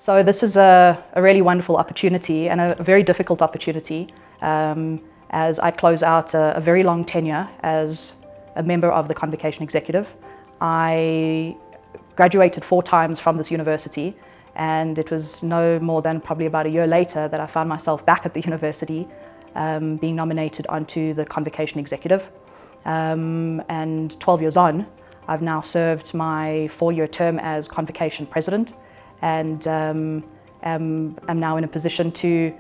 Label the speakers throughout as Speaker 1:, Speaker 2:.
Speaker 1: So this is a really wonderful opportunity and a very difficult opportunity as I close out a very long tenure as a member of the Convocation Executive. I graduated 4 times from this university, and it was no more than probably about a year later that I found myself back at the university being nominated onto the Convocation Executive. And 12 years on, I've now served my 4-year term as Convocation President, and am now in a position to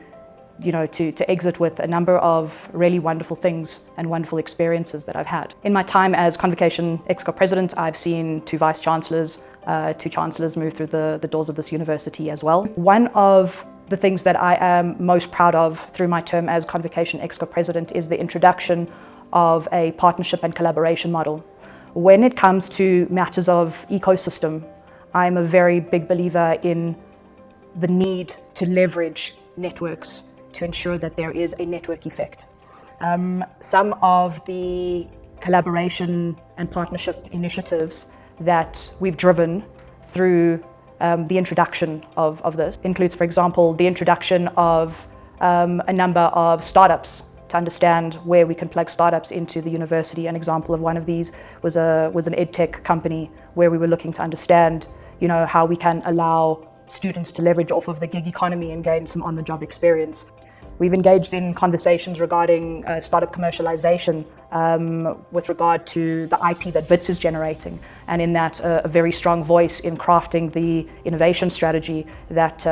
Speaker 1: exit with a number of really wonderful things and wonderful experiences that I've had. In my time as Convocation Exco President, I've seen 2 Vice Chancellors, 2 Chancellors move through the doors of this university as well. One of the things that I am most proud of through my term as Convocation Exco President is the introduction of a partnership and collaboration model. When it comes to matters of ecosystem, I'm a very big believer in the need to leverage networks to ensure that there is a network effect. Some of the collaboration and partnership initiatives that we've driven through the introduction of this includes, for example, the introduction of a number of startups to understand where we can plug startups into the university. An example of one of these was an edtech company where we were looking to understand how we can allow students to leverage off of the gig economy and gain some on-the-job experience. We've engaged in conversations regarding startup commercialization with regard to the IP that WITS is generating, and in that a very strong voice in crafting the innovation strategy that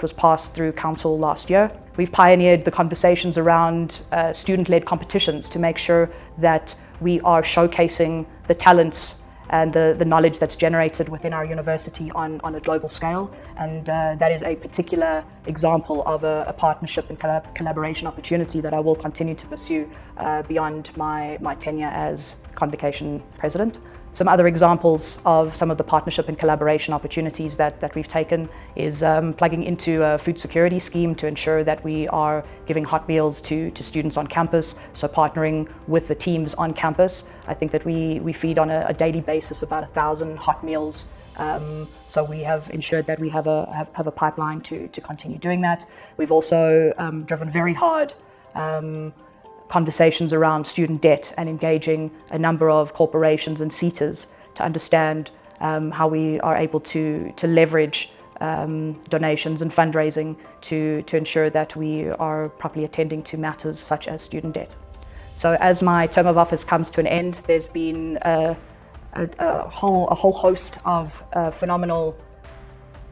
Speaker 1: was passed through Council last year. We've pioneered the conversations around student-led competitions to make sure that we are showcasing the talents and the knowledge that's generated within our university on a global scale. And that is a particular example of a partnership and collaboration opportunity that I will continue to pursue beyond my tenure as Convocation President. Some other examples of some of the partnership and collaboration opportunities that we've taken is plugging into a food security scheme to ensure that we are giving hot meals to students on campus, so partnering with the teams on campus. I think that we feed on a daily basis about 1,000 hot meals, so we have ensured that we have a pipeline to continue doing that. We've also driven very hard conversations around student debt and engaging a number of corporations and SETAs to understand how we are able to leverage donations and fundraising to ensure that we are properly attending to matters such as student debt. So as my term of office comes to an end, there's been a whole host of phenomenal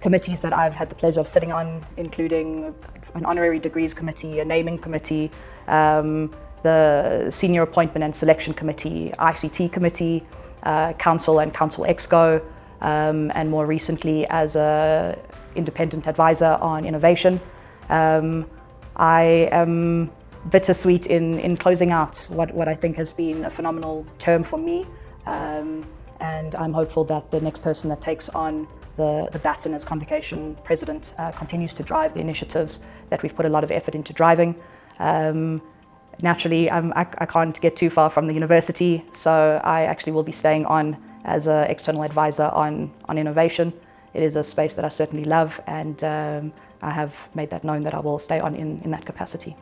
Speaker 1: committees that I've had the pleasure of sitting on, including an honorary degrees committee, a naming committee, the Senior Appointment and Selection Committee, ICT Committee, Council and Council Exco, and more recently as an independent advisor on innovation. I am bittersweet in closing out what I think has been a phenomenal term for me, and I'm hopeful that the next person that takes on the baton as Convocation President continues to drive the initiatives that we've put a lot of effort into driving. Naturally, I can't get too far from the university, so I actually will be staying on as an external advisor on innovation. It is a space that I certainly love, and I have made that known that I will stay on in that capacity.